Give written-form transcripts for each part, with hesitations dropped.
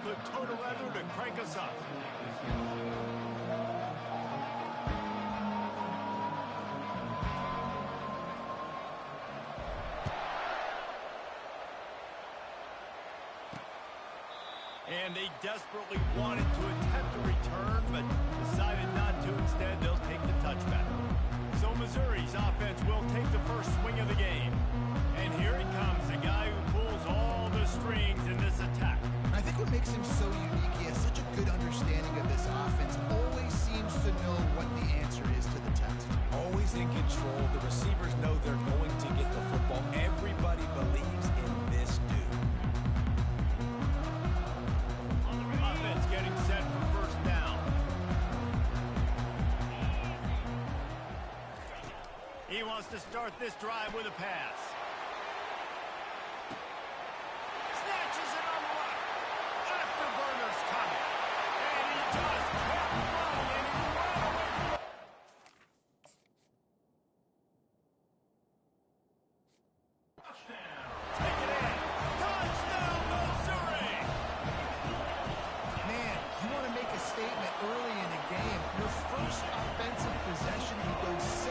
put total leather to crank us up. And they desperately wanted to attempt a return, but decided not to. Instead, they'll take the touchback. So Missouri's offense will take the first swing of the game. And here he comes, the guy who pulls all the strings in this attack. I think what makes him so unique, he has such a good understanding of this offense. Always seems to know what the answer is to the test. Always in control. The receivers know they're going to get the football. Everybody believes in this dude. Offense getting set for first down. He wants to start this drive with a pass. Snatches it on the right. Afterburner's coming. And he just kept running and he ran away from it. Take it in. Touchdown, Missouri. Man, you want to make a statement early in a game. Your first offensive possession, you go 75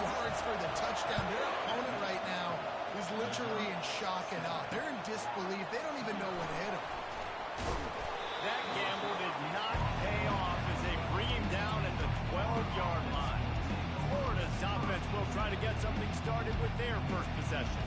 yards for the touchdown. Their opponent right now is literally in shock and awe. They're in disbelief. They don't even know what hit them. That gamble did not pay off as they bring him down at the 12-yard line. Florida's offense will try to get something started with their first possession.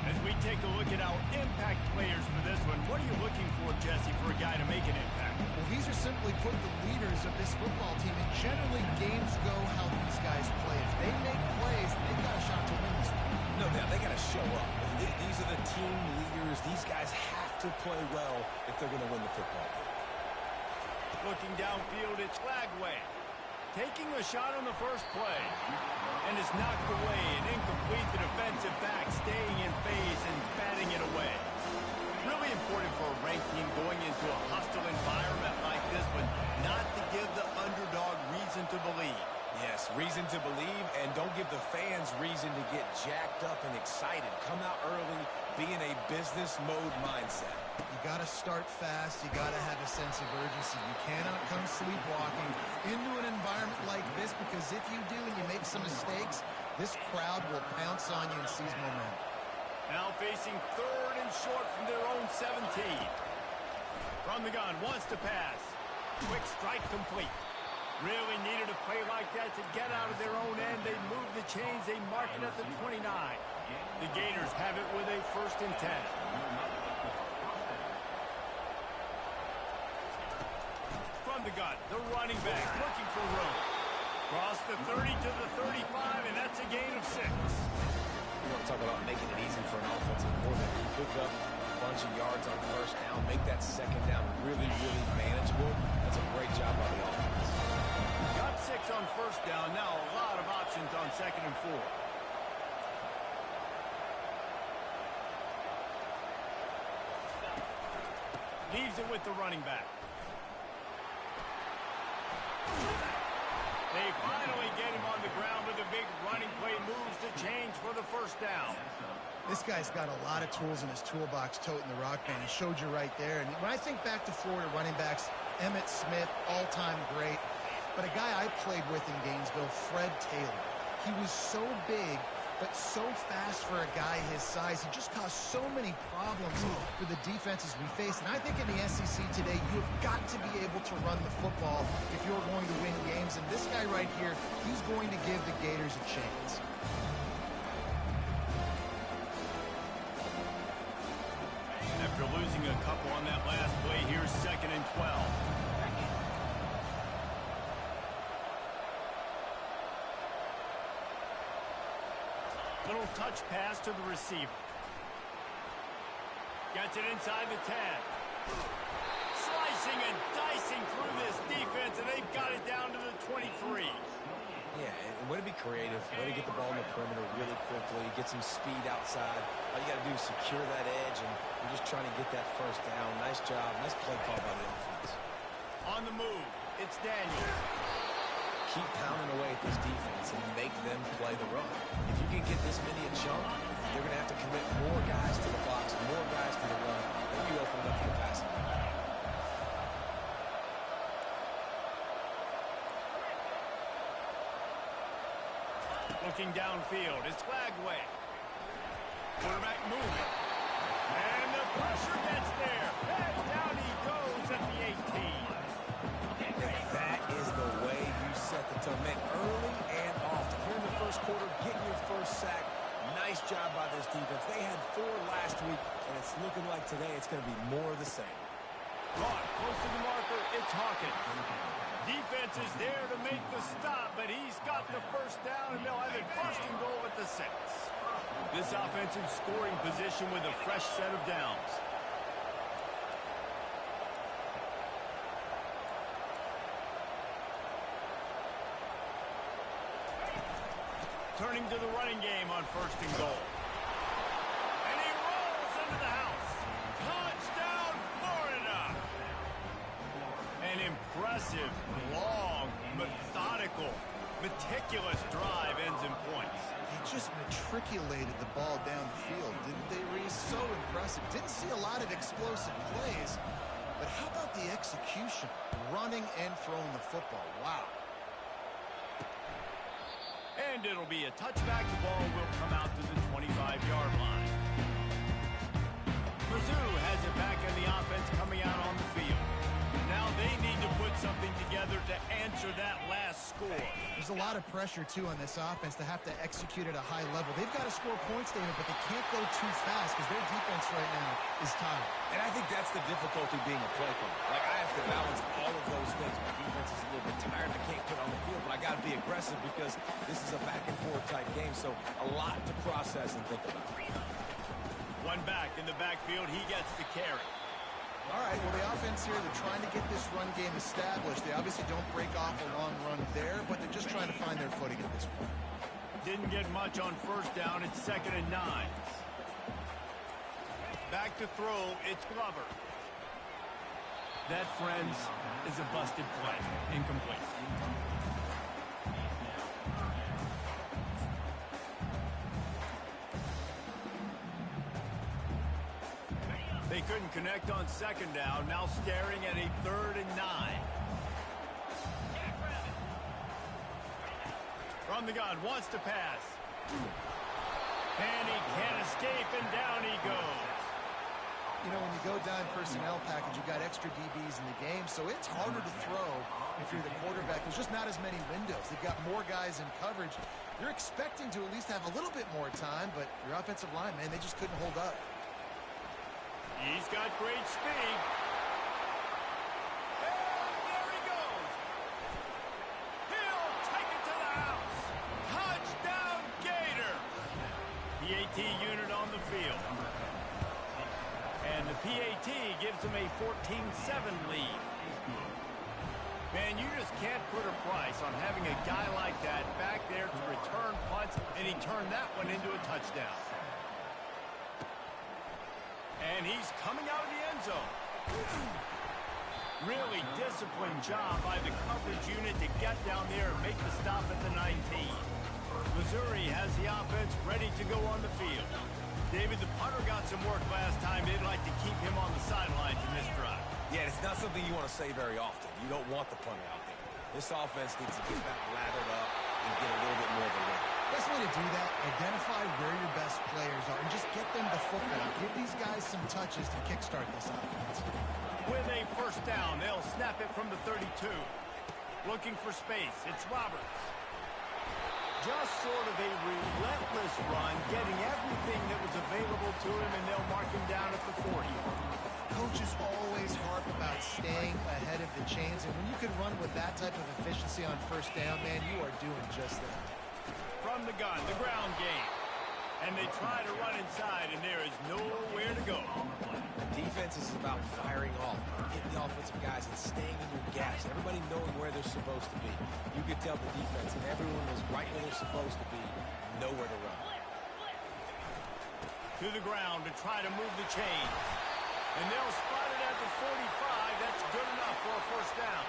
As we take a look at our impact players for this one, what are you looking for, Jesse, for a guy to make an impact? Well, these are simply put the leaders of this football team, and generally games go how these guys play. If they make plays, they've got a shot to win this one. No doubt, they got to show up. These are the team leaders. These guys have to play well if they're going to win the football game. Looking downfield, it's Lagway. Taking a shot on the first play. And it's knocked away and incomplete. The defensive back staying in phase and batting it away. Really important for a ranked team going into a hostile environment like this one not to give the underdog reason to believe. Yes, reason to believe, and don't give the fans reason to get jacked up and excited. Come out early, be in a business mode mindset. You got to start fast. You got to have a sense of urgency. You cannot come sleepwalking into an environment like this, because if you do and you make some mistakes, this crowd will pounce on you and seize momentum. Now facing third and short from their own 17. From the gun, wants to pass. Quick strike complete. Really needed a play like that to get out of their own end. They move the chains. They mark it at the 29. The Gators have it with a 1st and 10. From the gun, the running back looking for room. Cross the 30 to the 35, and that's a gain of 6. You want to talk about making it easy for an offensive coordinator. Pick up a bunch of yards on first down. Make that second down really, really manageable. That's a great job by the offense. Got 6 on first down. Now a lot of options on 2nd and 4. Leaves it with the running back. They finally get him on the ground with a big running play. Moves the chains for the first down. This guy's got a lot of tools in his toolbox toting the rock band. He showed you right there. And when I think back to Florida running backs, Emmitt Smith, all-time great. But a guy I played with in Gainesville, Fred Taylor. He was so big, but so fast for a guy his size. He just caused so many problems for the defenses we face. And I think in the SEC today, you've got to be able to run the football if you're going to win games. And this guy right here, he's going to give the Gators a chance. After losing a couple on that last play, here's 2nd and 12. Little touch pass to the receiver. Gets it inside the 10. Slicing and dicing through this defense, and they've got it down to the 23. Yeah, and way to be creative. Way to get the ball in the perimeter really quickly. Get some speed outside. All you got to do is secure that edge, and you're just trying to get that first down. Nice job. Nice play call by the offense. On the move, it's Daniels. Keep pounding away at this defense and make them play the run. If you can get this many a chunk, you're going to have to commit more guys to the box, more guys to the run. Then you open it up for the passing. looking downfield. It's flag way. Quarterback moving. And the pressure gets there. And down he goes at the 18. That is the way you set the tone. Man, early and often. Here in the first quarter, getting your first sack. Nice job by this defense. They had 4 last week, and it's looking like today it's going to be more of the same. Caught close to the marker. It's Hawkins. Defense is there to make the stop, but he's got the first down, and they'll have it first and goal at the 6. This offensive scoring position with a fresh set of downs. Turning to the running game on first and goal. And he rolls into the house. Touchdown, Florida! An impressive, long, methodical, meticulous drive ends in points. They just matriculated the ball down the field, didn't they, Reese? So impressive. Didn't see a lot of explosive plays, but how about the execution? Running and throwing the football. Wow. And it'll be a touchback. The ball will come out to the 25-yard line. Mizzou has it back in the offense coming out on the field. Now they need to put something together to answer that last score. There's a lot of pressure, too, on this offense to have to execute at a high level. They've got to score points, David, but they can't go too fast because their defense right now is tired. And I think that's the difficulty being a play caller. Like, I have to balance all of those things. My defense is a little bit tired. I can't put on the field, but I got to be aggressive because this is a back-and-forth type game, so a lot to process and think about. One back in the backfield. He gets the carry. All right, well, the offense here, they're trying to get this run game established. They obviously don't break off a long run there, but they're just trying to find their footing at this point. Didn't get much on first down. It's 2nd and 9. Back to throw. It's Glover. That, friends, is a busted play. Incomplete. They couldn't connect on 2nd down. Now staring at a 3rd and 9. From the gun, wants to pass. And he can't escape, and down he goes. You know, when you go down personnel package, you got extra DBs in the game, so it's harder to throw if you're the quarterback. There's just not as many windows. They've got more guys in coverage. You're expecting to at least have a little bit more time, but your offensive line, man, they just couldn't hold up. He's got great speed. And there he goes. He'll take it to the house. Touchdown, Gator. PAT unit on the field. And the PAT gives him a 14-7 lead. Man, you just can't put a price on having a guy like that back there to return punts, and he turned that one into a touchdown. And he's coming out of the end zone. Really disciplined job by the coverage unit to get down there and make the stop at the 19. Missouri has the offense ready to go on the field. David, the punter got some work last time. They'd like to keep him on the sidelines in this drive. Yeah, it's not something you want to say very often. You don't want the punter out there. This offense needs to get back lathered up and get a little bit more of a win. Best way to do that, identify where your best players are and just get them the football. Give these guys some touches to kickstart this offense. With a first down, they'll snap it from the 32. Looking for space, it's Roberts. Just sort of a relentless run, getting everything that was available to him, and they'll mark him down at the 40. Coaches always harp about staying ahead of the chains, and when you can run with that type of efficiency on first down, man, you are doing just that. From the gun, the ground game. And they try to run inside, and there is nowhere to go. The defense is about firing off, getting the offensive guys and staying in your gaps. Everybody knowing where they're supposed to be. You could tell the defense, and everyone was right where they're supposed to be, nowhere to run. To the ground to try to move the chains. And they'll spot it at the 45. That's good enough for a first down.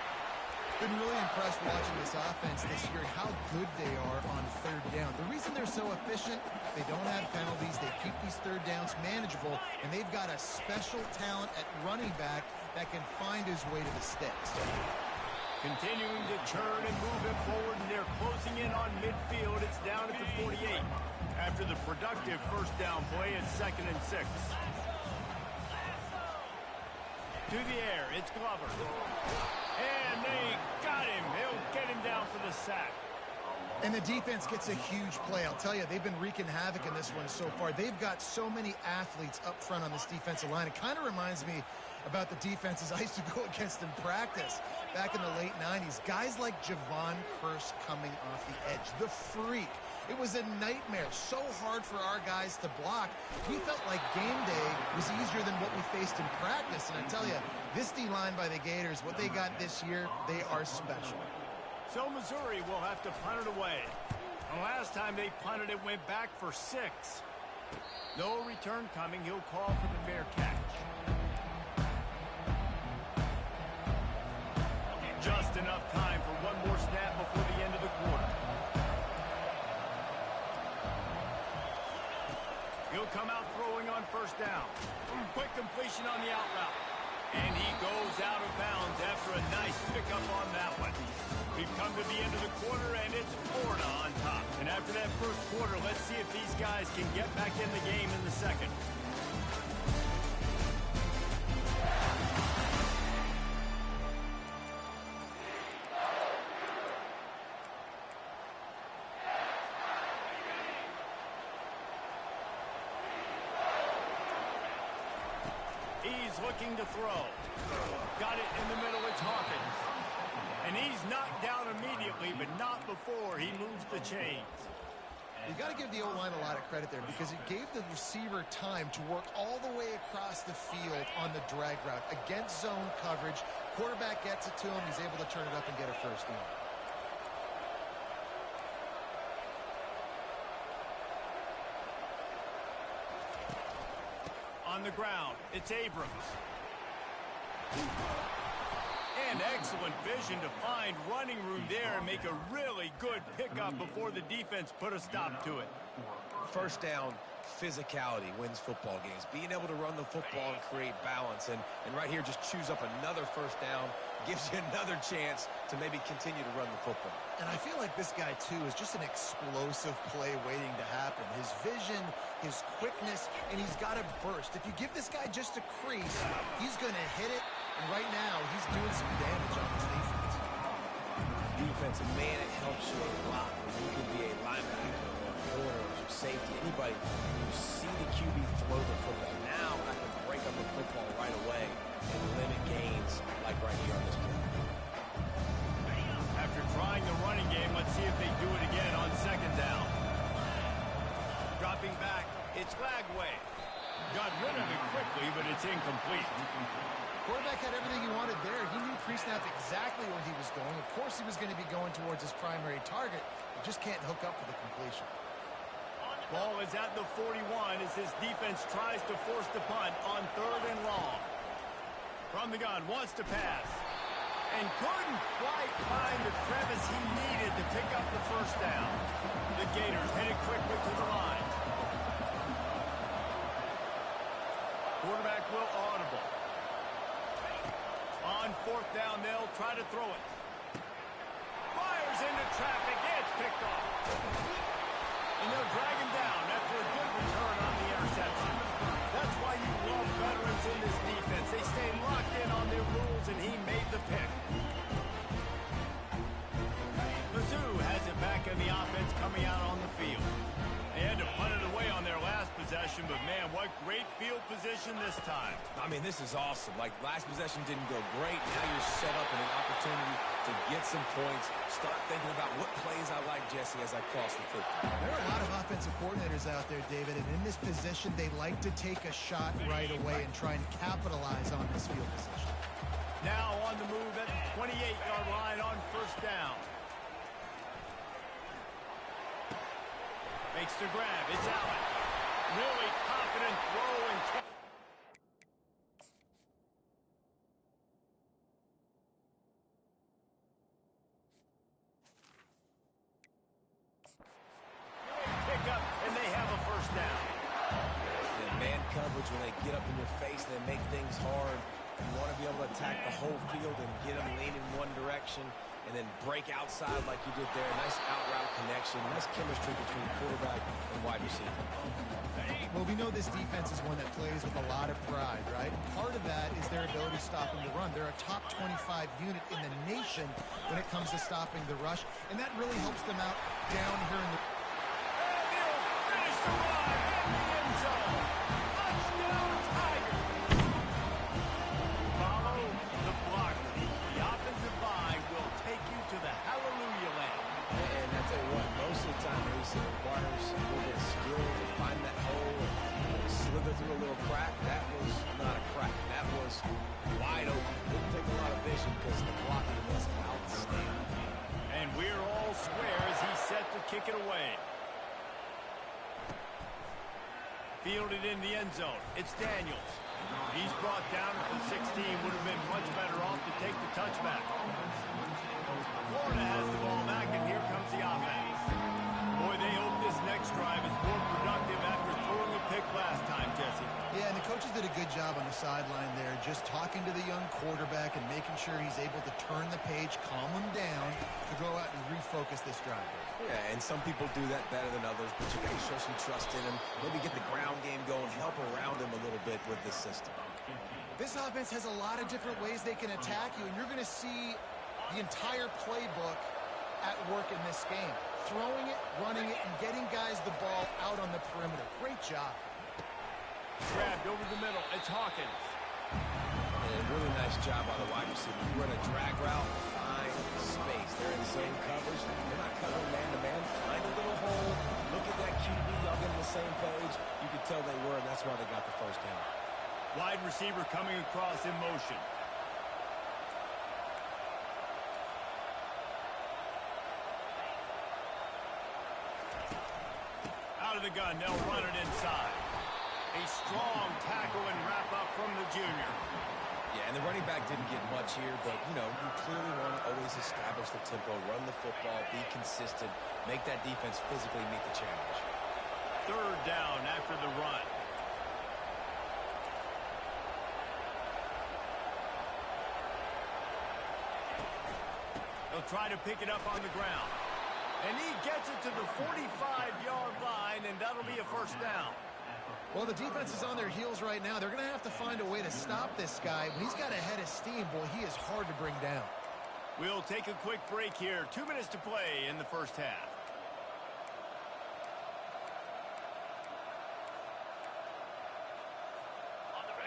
Been really impressed watching this offense this year, how good they are on third down. The reason they're so efficient, they don't have penalties, they keep these third downs manageable, and they've got a special talent at running back that can find his way to the sticks. Continuing to churn and move it forward, and they're closing in on midfield. It's down at the 48. After the productive first down play, it's 2nd and 6. To the air, it's Glover. And they got him. They'll get him down for the sack. And the defense gets a huge play. I'll tell you, they've been wreaking havoc in this one so far. They've got so many athletes up front on this defensive line. It kind of reminds me about the defenses I used to go against in practice back in the late 90s. Guys like Javon Curse coming off the edge. The freak. It was a nightmare. So hard for our guys to block. We felt like game day was easier than what we faced in practice. And I tell you, this D-line by the Gators, what they got this year, they are special. So Missouri will have to punt it away. The last time they punted it went back for 6. No return coming. He'll call for the fair catch. Just enough time for one more snap before the end of the quarter. He'll come out throwing on first down. Quick completion on the out route. And he goes out of bounds after a nice pickup on that one. We've come to the end of the quarter, and it's Florida on top. And after that first quarter, let's see if these guys can get back in the game in the second. He's looking to throw. Got it in the middle. It's Hawkins. And he's knocked down immediately, but not before he moves the chains. You got to give the O-line a lot of credit there because it gave the receiver time to work all the way across the field on the drag route against zone coverage. Quarterback gets it to him. He's able to turn it up and get a first down. On the ground, it's Abrams. And excellent vision to find running room there and make a really good pickup before the defense put a stop to it. First down, physicality wins football games. Being able to run the football and create balance. And right here, just choose up another first down. Gives you another chance to maybe continue to run the football. And I feel like this guy, too, is just an explosive play waiting to happen. His vision, his quickness, and he's got a burst. If you give this guy just a crease, he's going to hit it. And right now, he's doing some damage on this defense. Defensive man, it helps you a lot when you can be a linebacker or a corner or safety, anybody. You see the QB throw the football. Now I can break up the football right away and limit gains like right here on this play. After trying the running game, let's see if they do it again on second down. Dropping back, it's Lagway. Got rid of it quickly, but it's incomplete. Quarterback had everything he wanted there. He knew pre-snap exactly where he was going. Of course he was going to be going towards his primary target. He just can't hook up for the completion. Ball is at the 41 as his defense tries to force the punt on 3rd and long. From the gun, wants to pass. And couldn't quite find the crevice he needed to pick up the first down. The Gators headed quickly to the line. Quarterback will audible. On 4th down, they'll try to throw it. Fires into traffic. It's picked off. And they'll drag him down after a good return on the interception. That's why you love veterans in this defense. They stay locked in on their rules, and he made the pick. Mizzou has it back in the offense coming out on the field. They had to punt it away on their last possession, but man, what great field position this time. I mean, this is awesome. Like, last possession didn't go great. Now you're set up in an opportunity to get some points. Start thinking about what plays I like, Jesse, as I cross the football. There are a lot of offensive coordinators out there, David, and in this position, they like to take a shot right away and try and capitalize on this field position. Now on the move at the 28-yard line on first down. Makes the grab. It's Allen. Really confident throw and catch. Pick up, and they have a first down. And man coverage, when they get up in your face, they make things hard. You want to be able to attack the whole field and get them leaning one direction and then break outside like you did there. Nice out-route connection. Nice chemistry between quarterback and wide receiver. Well, we know this defense is one that plays with a lot of pride, right? Part of that is their ability stopping the run. They're a top 25 unit in the nation when it comes to stopping the rush, and that really helps them out down here in the... And he'll finish the run in the end zone. Touchdown, Tigers. Follow the blocker. The offensive line will take you to the hallelujah land. And I tell you what, most of the time, Reese, it requires a little bit of skill to find that hole and slither through a little crack. That was not a crack. That was wide open. Didn't take a lot of vision because the blocking was outstanding. And we're all square as he's set to kick it away. Fielded in the end zone. It's Daniels. He's brought down at the 16. Would have been much better off to take the touchback. Florida has the ball back, and here comes the offense. Boy, they hope this next drive is more productive after throwing a pick last time, Jesse. Yeah, and the coaches did a good job on the sideline there, just talking to the young quarterback and making sure he's able to turn the page, calm him down, to go out and refocus this drive. Yeah, and some people do that better than others, but you got to show some trust in him, maybe get the ground game going, help around him a little bit with this system. This offense has a lot of different ways they can attack you, and you're going to see the entire playbook at work in this game. Throwing it, running it, and getting guys the ball out on the perimeter. Great job. Grabbed over the middle. It's Hawkins. And a really nice job by the wide receiver. You run a drag route, find space. They're in zone coverage. They're not covering man-to-man. Find a little hole. Look at that QB. Y'all get on the same page. You could tell they were, and that's why they got the first down. Wide receiver coming across in motion. Out of the gun, they'll run it inside. A strong tackle and wrap up from the junior. Yeah, and the running back didn't get much here, but, you know, you clearly want to always establish the tempo, run the football, be consistent, make that defense physically meet the challenge. Third down after the run. They'll try to pick it up on the ground. And he gets it to the 45-yard line, and that'll be a first down. Well, the defense is on their heels right now. They're going to have to find a way to stop this guy. When he's got a head of steam, boy, he is hard to bring down. We'll take a quick break here. 2 minutes to play in the first half.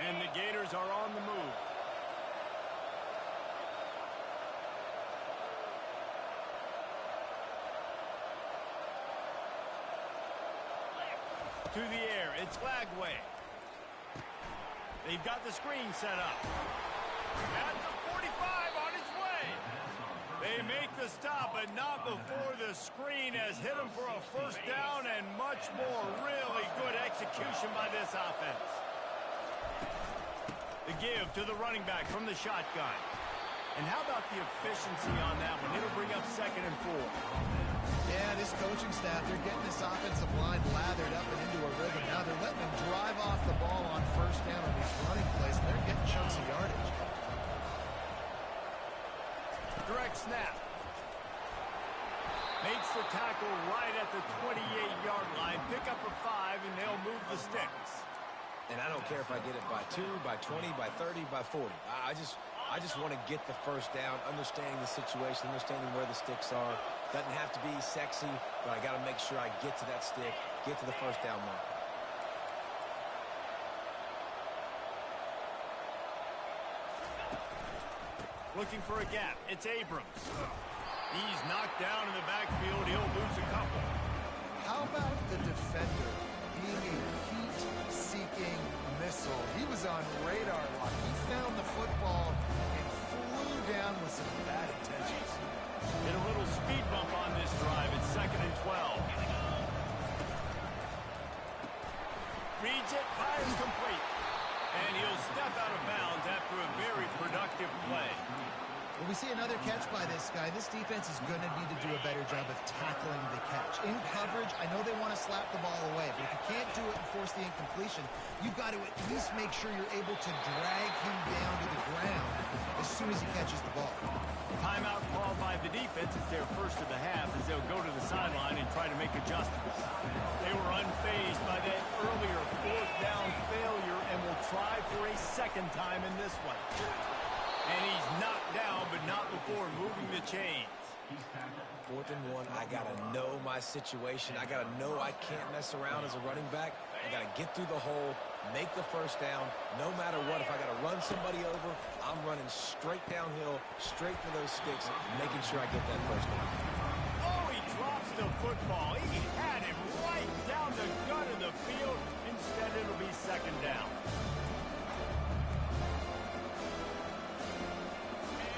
And the Gators are on the move. To the air, it's Flagway. They've got the screen set up. At the 45 on its way. They make the stop, but not before the screen has hit them for a first down and much more. Really good execution by this offense. The give to the running back from the shotgun. And how about the efficiency on that one? It'll bring up 2nd and 4. Yeah, this coaching staff, they're getting this offensive line lathered up and into a rhythm. Now they're letting them drive off the ball on first down on these running plays, and they're getting chunks of yardage. Direct snap. Makes the tackle right at the 28-yard line. Pick up a 5, and they'll move the sticks. And I don't care if I get it by 2, by 20, by 30, by 40. I just want to get the first down, understanding the situation, understanding where the sticks are. Doesn't have to be sexy, but I got to make sure I get to that stick, get to the first down mark. Looking for a gap. It's Abrams. He's knocked down in the backfield. He'll lose a couple. How about the defender being a heat-seeking missile? He was on radar lock. He found the football and flew down with some bad intentions. Get a little speed bump on this drive. It's 2nd and 12. Reads it, fires complete. And he'll step out of bounds after a very productive play. Well, we see another catch by this guy. This defense is going to need to do a better job of tackling the catch. In coverage, I know they want to slap the ball away, but if you can't do it and force the incompletion, you've got to at least make sure you're able to drag him down to the ground soon as he catches the ball. Timeout called by the defense. It's their first of the half as they'll go to the sideline and try to make adjustments. They were unfazed by that earlier fourth down failure and will try for a second time in this one. And he's knocked down, but not before moving the chains. 4th and 1, I got to know my situation. I got to know I can't mess around as a running back. I got to get through the hole, make the first down, no matter what. If I got to run somebody over, I'm running straight downhill, straight for those sticks, making sure I get that first down. Oh, he drops the football. He had him right down the gut of the field. Instead, it'll be second down.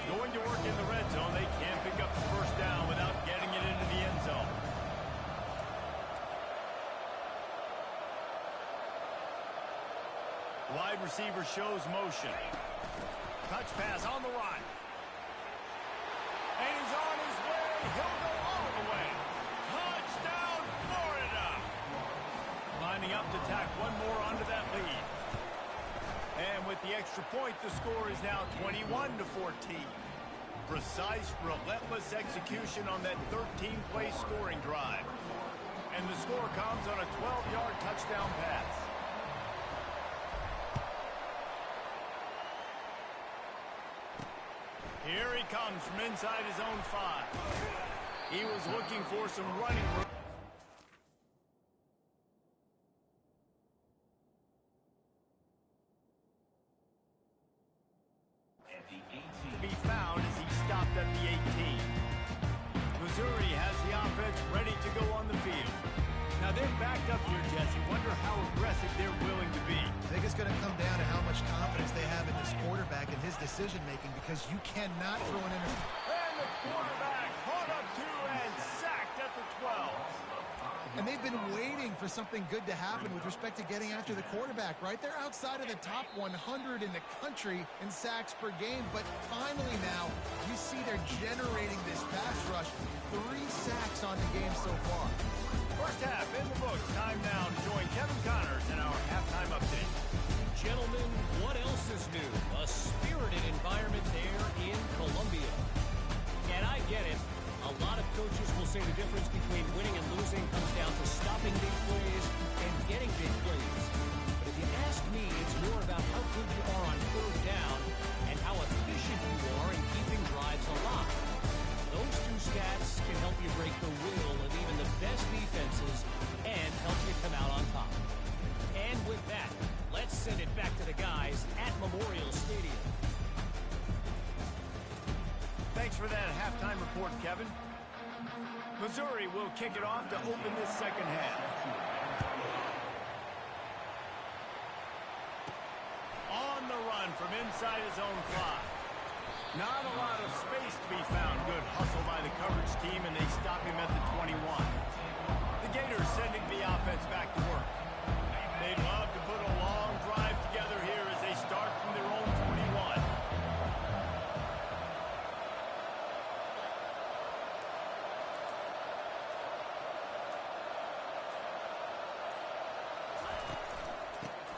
Going to work in the red zone. They can't pick up the first down without getting it into the end zone. Wide receiver shows motion. Touch pass on the run. And he's on his way. He'll go all the way. Touchdown, Florida. Lining up to tack one more onto that lead. And with the extra point, the score is now 21-14. Precise, relentless execution on that 13-play scoring drive. And the score comes on a 12-yard touchdown pass. Here he comes from inside his own 5. He was looking for some running room. To be found as he stopped at the 18. Missouri has the offense ready to go on the field. Now they're backed up here, Jesse. Wonder how aggressive they're willing to be. I think it's going to come down to how much confidence they have in this quarterback and his decision-making, because you cannot throw an interception. And the quarterback caught up to and sacked at the 12. And they've been waiting for something good to happen with respect to getting after the quarterback, right? They're outside of the top 100 in the country in sacks per game, but finally now you see they're generating this pass rush. 3 sacks on the game so far. First half in the books. Time now to join Kevin Connors in our halftime update. Gentlemen, what else is new? A spirited environment there in Columbia. And I get it. A lot of coaches will say the difference between winning and losing comes down to stopping big plays and getting big plays. But if you ask me, it's more about how good you are on 3rd down and how efficient you are in keeping drives alive. Those 2 stats can help you break the will of even the best defenses and help you come out on top. And with that, let's send it back to the guys at Memorial Stadium. Thanks for that halftime report, Kevin. Missouri will kick it off to open this second half. On the run from inside his own 5. Not a lot of space to be found. Good hustle by the coverage team, and they stop him at the 21. The Gators sending the offense back to work. They'd love to put a long drive together here as they start from their own 21.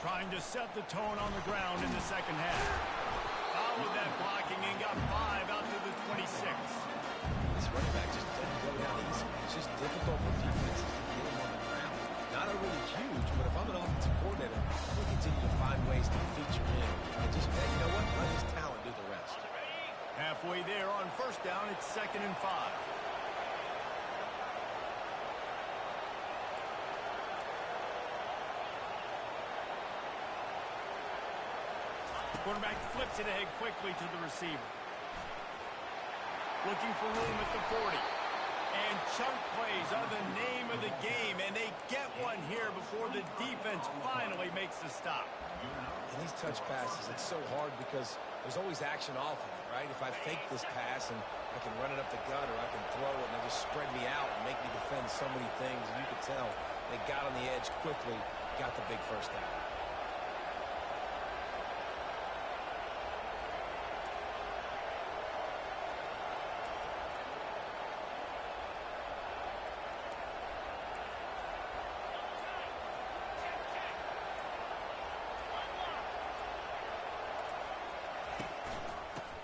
Trying to set the tone on the ground in the second half. Followed that blocking and got 5 out to the 26. This running back just doesn't go down easy. It's just difficult for defenses to get him on the ground. Not overly huge, but if I'm an offensive coordinator, I'm going to continue to find ways to feature him. And just, hey, you know what? Let his talent do the rest. Halfway there on first down, it's 2nd and 5. Quarterback flips it ahead quickly to the receiver. Looking for room at the 40. And chunk plays are the name of the game, and they get one here before the defense finally makes the stop. And these touch passes, it's so hard because there's always action off of it, right? If I fake this pass and I can run it up the gut, or I can throw it and they just spread me out and make me defend so many things, and you can tell they got on the edge quickly, got the big first down.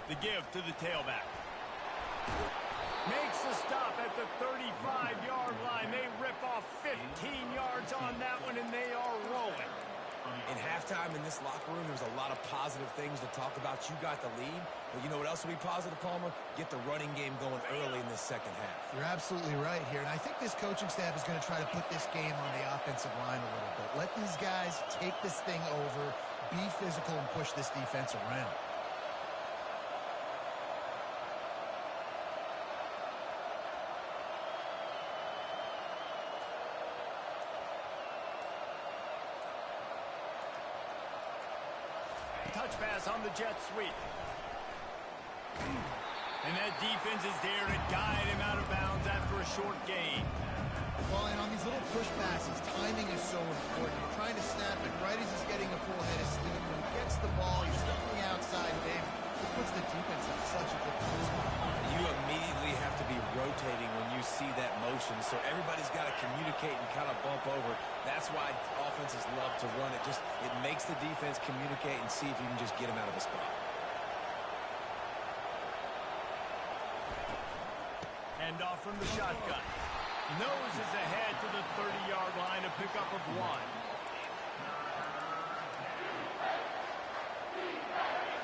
The give to the tailback. Makes the stop at the 35-yard line. They rip off 15 yards on that one, and they are rolling. In halftime in this locker room, there was a lot of positive things to talk about. You got the lead, but you know what else will be positive, Palmer? Get the running game going early in the second half. You're absolutely right here, and I think this coaching staff is going to try to put this game on the offensive line a little bit. Let these guys take this thing over, be physical, and push this defense around. Touch pass on the jet sweep. And that defense is there to guide him out of bounds after a short gain. Well, and on these little push passes, timing is so important. You're trying to snap it right as he's getting a full head of steam. When he gets the ball, he's stuck on the outside, big. It puts the defense in such a good position. You immediately have to be rotating when you see that motion, so everybody's got to communicate and kind of bump over. That's why offenses love to run it. It makes the defense communicate and see if you can just get him out of a spot. Hand off from the shotgun. Noses ahead to the 30-yard line, a pickup of 1.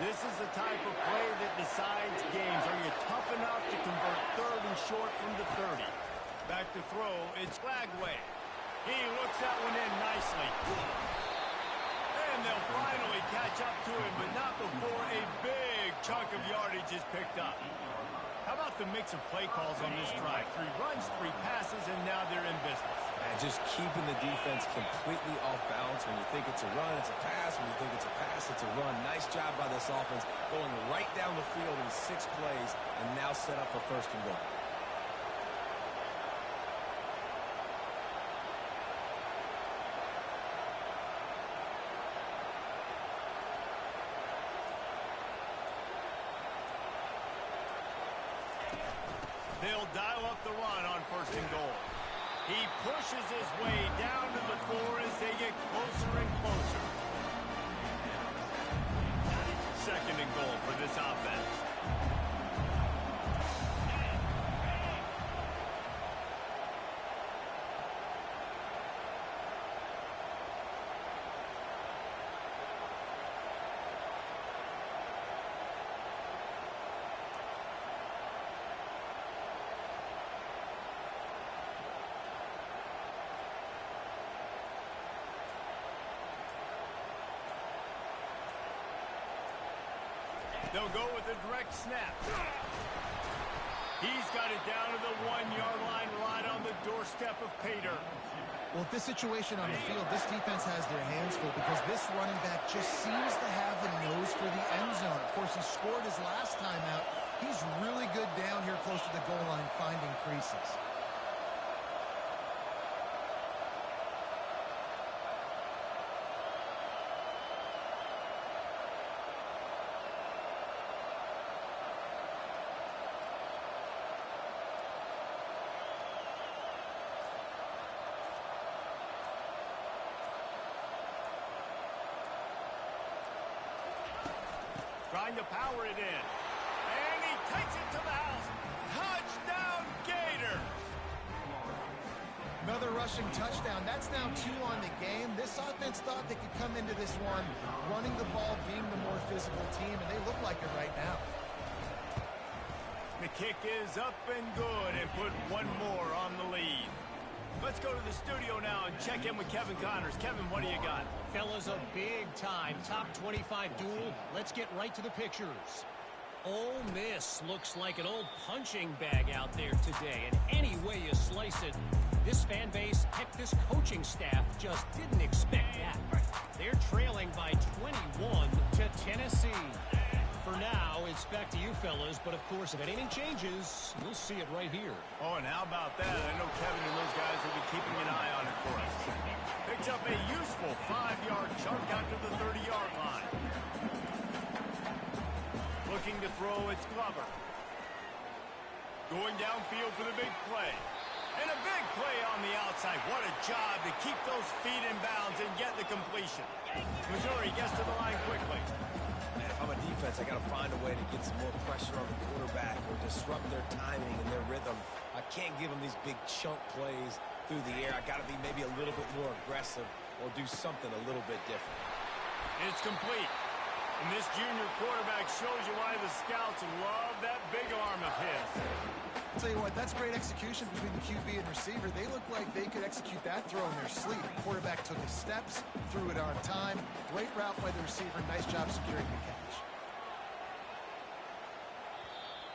This is the type of play that decides games. Are you tough enough to convert third and short from the 30? Back to throw, it's Flagway. He looks that one in nicely. And they'll finally catch up to him, but not before a big chunk of yardage is picked up. How about the mix of play calls on this drive? 3 runs, 3 passes, and now they're in business. And just keeping the defense completely off balance. When you think it's a run, it's a pass. When you think it's a pass, it's a run. Nice job by this offense, going right down the field in 6 plays, and now set up for first and goal. They'll dial up the run on first and goal. He pushes his way down to the 4 as they get closer and closer. Second and goal for this offense. They'll go with a direct snap. He's got it down to the 1-yard line right on the doorstep of Pater. Well, with this situation on the field, this defense has their hands full because this running back just seems to have the nose for the end zone. Of course, he scored his last time out. He's really good down here close to the goal line finding creases. Trying to power it in. And he takes it to the house. Touchdown, Gators! Another rushing touchdown. That's now 2 on the game. This offense thought they could come into this one running the ball, being the more physical team, and they look like it right now. The kick is up and good and put 1 more on the lead. Let's go to the studio now and check in with Kevin Connors. Kevin, what do you got? Fellas, a big-time top 25 duel. Let's get right to the pictures. Ole Miss looks like an old punching bag out there today, and any way you slice it, this fan base, heck, this coaching staff just didn't expect that. They're trailing by 21 to Tennessee. For now, it's back to you fellas, but of course, if anything changes, you'll see it right here. Oh, and how about that? I know Kevin and those guys will be keeping an eye on it for us. Picks up a useful 5-yard chunk out to the 30-yard line. Looking to throw, it's Glover. Going downfield for the big play. And a big play on the outside. What a job to keep those feet in bounds and get the completion. Missouri gets to the line quickly. Man, if I'm a defense, I got to find a way to get some more pressure on the quarterback or disrupt their timing and their rhythm. I can't give them these big chunk plays through the air. I got to be maybe a little bit more aggressive or do something a little bit different. It's complete. And this junior quarterback shows you why the scouts love that big arm of his. I'll tell you what, that's great execution between the QB and receiver. They look like they could execute that throw in their sleep. The quarterback took his steps, threw it on time. Great route by the receiver. Nice job securing the catch.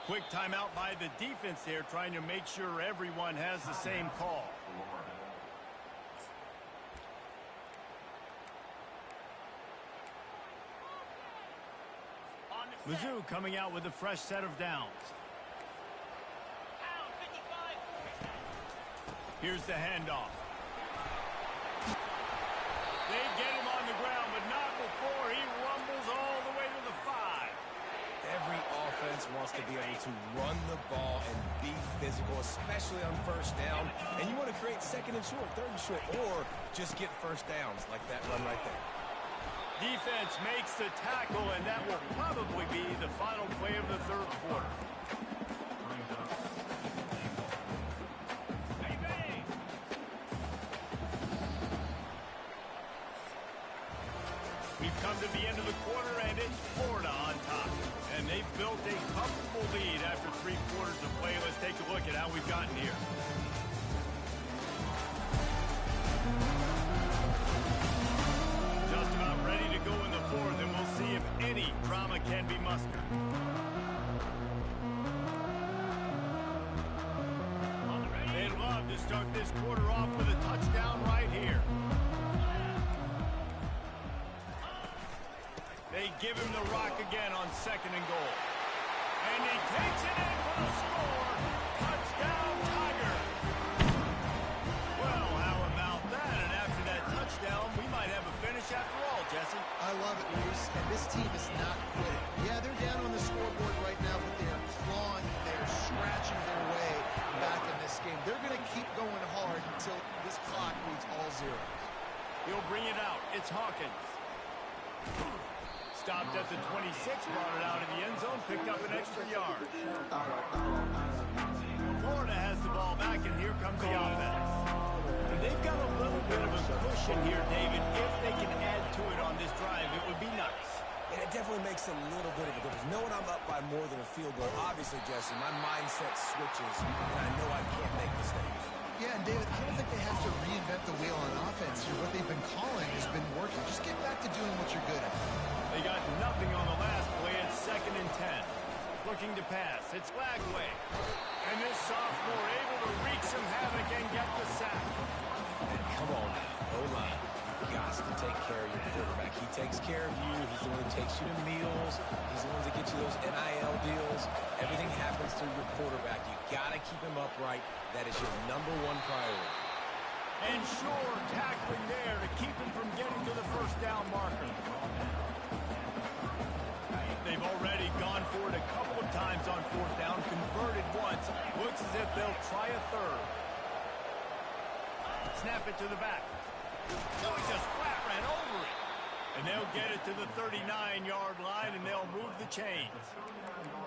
Quick timeout by the defense there, trying to make sure everyone has the same call. Mizzou coming out with a fresh set of downs. Here's the handoff. They get him on the ground, but not before he rumbles all the way to the 5. Every offense wants to be able to run the ball and be physical, especially on first down. And you want to create second and short, third and short, or just get first downs like that run right there. Defense makes the tackle, and that will probably be the final play of the third quarter. We've come to the end of the quarter, and it's Florida on top. And they've built a comfortable lead after 3 quarters of play. Let's take a look at how we've gotten here. Just about ready to go in the 4th, and we'll see if any drama can be mustered. They'd love to start this quarter off with a touchdown right here. They give him the rock again on 2nd and goal. And he takes it in for the score. Touchdown, Tiger. Well, how about that? And after that touchdown, we might have a finish after all, Jesse. I love it, Reese. And this team is not quitting. Yeah, they're down on the scoreboard right now, but they are clawing, they are scratching their way back in this game. They're going to keep going hard until this clock reads all zeros. He'll bring it out. It's Hawkins. Stopped at the 26, brought it out in the end zone, picked up an extra yard. Florida has the ball back, and here comes the offense. And they've got a little bit of a cushion here, David. If they can add to it on this drive, it would be nice. And it definitely makes a little bit of a difference. Knowing I'm up by more than a field goal, obviously, Jesse, my mindset switches, and I know I can't make mistakes. Yeah, and David, I don't think they have to reinvent the wheel on offense here. What they've been calling has been working. Just get back to doing what you're good at. They got nothing on the last play. It's 2nd and 10. Looking to pass. It's Lagway. And this sophomore able to wreak some havoc and get the sack. And come on, O-line. You got to take care of your quarterback. He takes care of you. He's the one who takes you to meals. He's the one that gets you those NIL deals. Everything happens through your quarterback. You got to keep him upright. That is your #1 priority. And sure, tackling there to keep him from getting to the first down marker. They've already gone for it a couple of times on 4th down, converted once. Looks as if they'll try a 3rd. Snap it to the back. No, he just flat ran over it. And they'll get it to the 39-yard line, and they'll move the chains.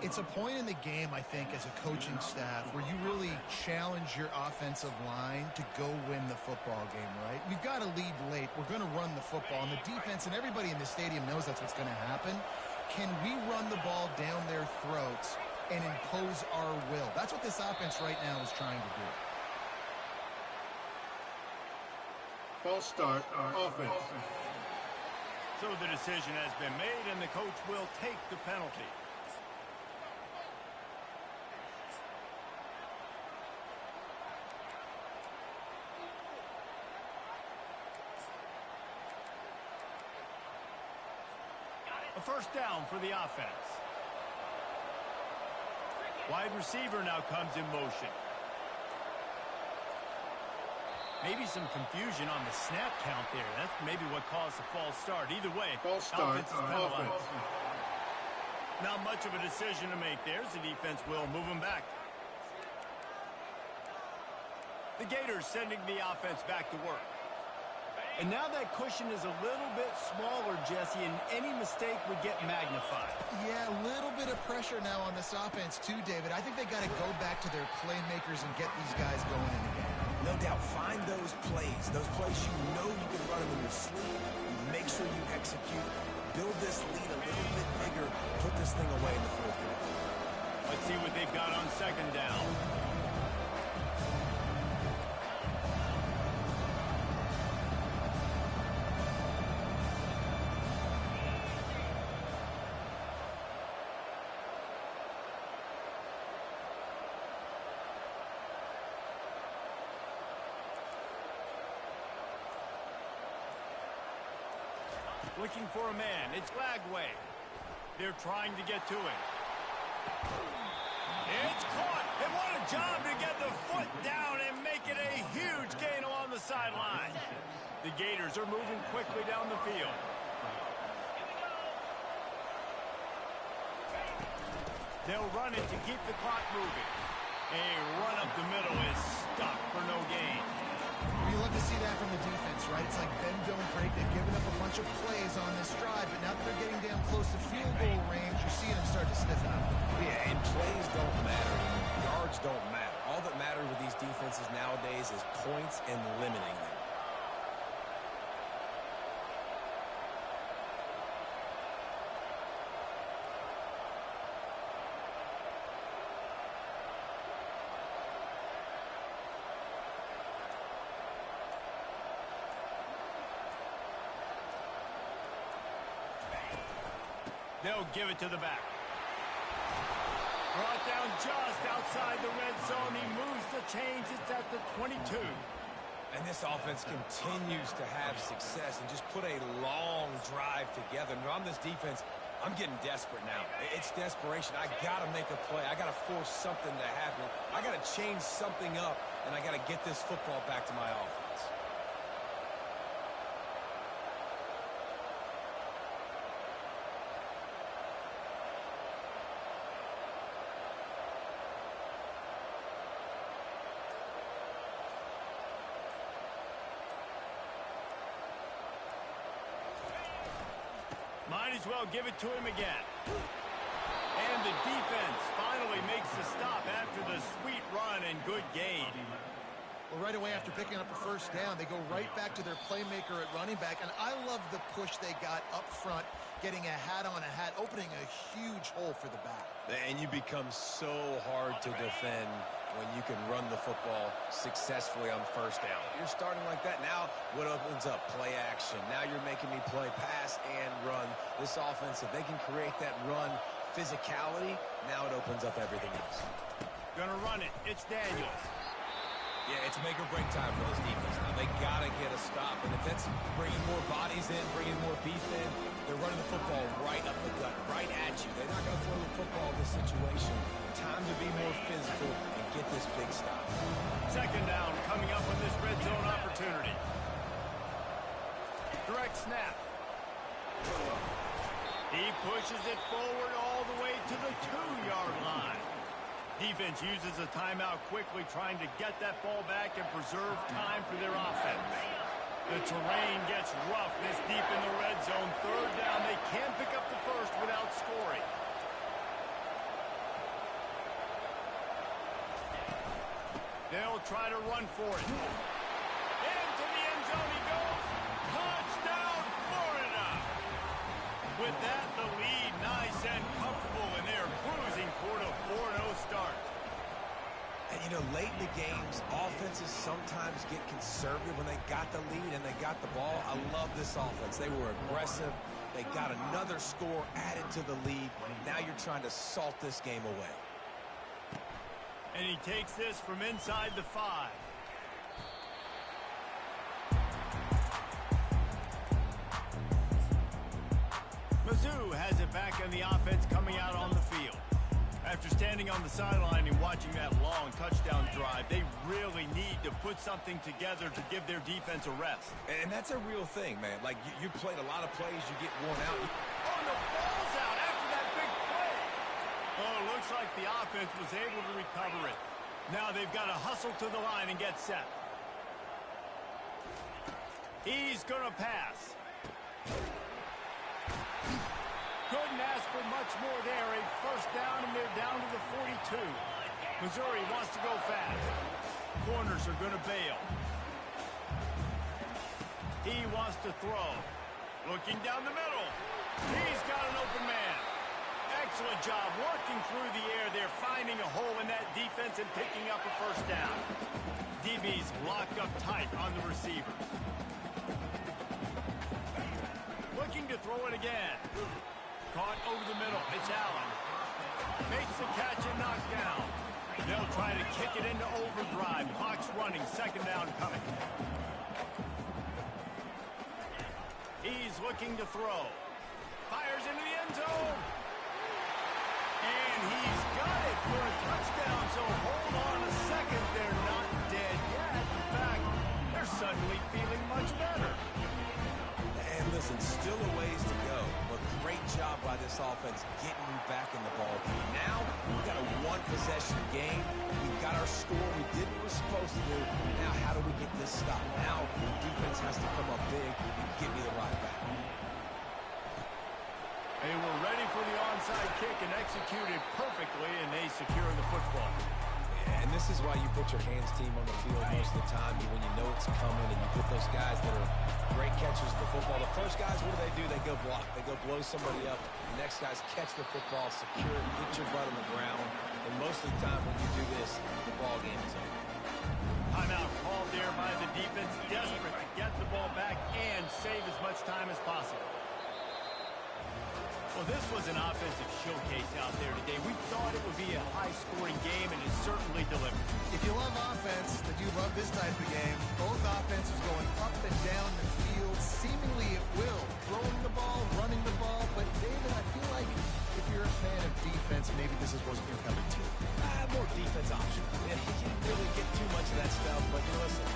It's a point in the game, I think, as a coaching staff where you really challenge your offensive line to go win the football game, right? We've got to lead late. We're going to run the football. And the defense and everybody in the stadium knows that's what's going to happen. Can we run the ball down their throats and impose our will? That's what this offense right now is trying to do. False start, offense. So the decision has been made, and the coach will take the penalty. A first down for the offense. Wide receiver now comes in motion. Maybe some confusion on the snap count there. That's maybe what caused the false start. Either way, false start, offense is penalized. offense. Not much of a decision to make there. The defense will move him back. The Gators sending the offense back to work. And now that cushion is a little bit smaller, Jesse, and any mistake would get magnified. Yeah, a little bit of pressure now on this offense too, David. I think they got to go back to their playmakers and get these guys going in the game. No doubt, find those plays you know you can run them in your sleep. Make sure you execute. Build this lead a little bit bigger. Put this thing away in the fourth quarter. Let's see what they've got on second down. Looking for a man. It's Lagway. They're trying to get to it. It's caught. And what a job to get the foot down and make it a huge gain along the sideline. The Gators are moving quickly down the field. They'll run it to keep the clock moving. A run up the middle is stuck for no gain. You love to see that from the defense, right? It's like bend, don't break. They've given up a bunch of plays on this drive, but now that they're getting down close to field goal range, you're seeing them start to stiffen up. Yeah, and plays don't matter. Yards don't matter. All that matters with these defenses nowadays is points and limiting them. They'll give it to the back. Brought down just outside the red zone. He moves the chains. It's at the 22. And this offense continues to have success and just put a long drive together. And on this defense, I'm getting desperate now. It's desperation. I got to make a play. I got to force something to happen. I got to change something up, and I got to get this football back to my offense. Might as well give it to him again. And the defense finally makes the stop after the sweet run and good gain. Well, right away after picking up a first down, they go right back to their playmaker at running back. And I love the push they got up front, getting a hat on a hat, opening a huge hole for the back. And you become so hard to defend when you can run the football successfully on first down. You're starting like that. Now, what opens up? Play action. Now you're making me play pass and run. This offense, if they can create that run physicality, now it opens up everything else. Gonna run it. It's Daniels. Yeah, it's make or break time for this defense. Now, they got to get a stop. And if that's bringing more bodies in, bringing more beef in, they're running the football right up the gut, right at you. They're not going to throw the football in this situation. Time to be more physical and get this big stop. Second down coming up on this red zone opportunity. Direct snap. He pushes it forward all the way to the 2-yard line. Defense uses a timeout quickly, trying to get that ball back and preserve time for their offense. The terrain gets rough this deep in the red zone. Third down, they can't pick up the first without scoring. They'll try to run for it. Into the end zone he goes. Touchdown, Florida! With that, the lead nice and comfortable, and they're cruising toward a 4-0 start. And, you know, late in the games, offenses sometimes get conservative when they got the lead and they got the ball. I love this offense. They were aggressive. They got another score added to the lead. Now you're trying to salt this game away. And he takes this from inside the 5. Mizzou has it back on the offense coming out on the field. After standing on the sideline and watching that long touchdown drive, they really need to put something together to give their defense a rest. And that's a real thing, man. Like, you played a lot of plays, you get worn out. Oh, the ball's out after that big play. Oh, looks like the offense was able to recover it. Now they've got to hustle to the line and get set. He's going to pass. Couldn't ask for much more there. A first down, and they're down to the 42. Missouri wants to go fast. Corners are going to bail. He wants to throw. Looking down the middle. He's got an open man. Excellent job working through the air there, finding a hole in that defense and picking up a first down. DB's locked up tight on the receiver. Looking to throw it again. Caught over the middle. It's Allen. Makes the catch and knocked down. They'll try to kick it into overdrive. Clock's running. Second down coming. He's looking to throw. Fires into the end zone. And he's got it for a touchdown. So hold on a second. They're not dead yet. In fact, they're suddenly feeling much better. And listen, still a ways to go, but great job by this offense getting you back in the ball game. Now, we've got a one-possession game. We've got our score. We did what we're supposed to do. Now, how do we get this stopped? Now, the defense has to come up big and give me the right back. They were ready for the onside kick and executed perfectly, and they secure the football. And this is why you put your hands team on the field most of the time when you know it's coming, and you put those guys that are great catchers of the football. The first guys, what do? They go block. They go blow somebody up. The next guys catch the football, secure it, get your butt on the ground. And most of the time when you do this, the ball game is over. Timeout called there by the defense, desperate to get the ball back and save as much time as possible. Well, this was an offensive showcase out there today. We thought it would be a high-scoring game, and it certainly delivered. If you love offense, then you love this type of game. Both offenses going up and down the field, seemingly at will. Throwing the ball, running the ball. But, David, I feel like if you're a fan of defense, maybe this is what's your cup of tea. More defense option. Yeah, you didn't really get too much of that stuff, but listen,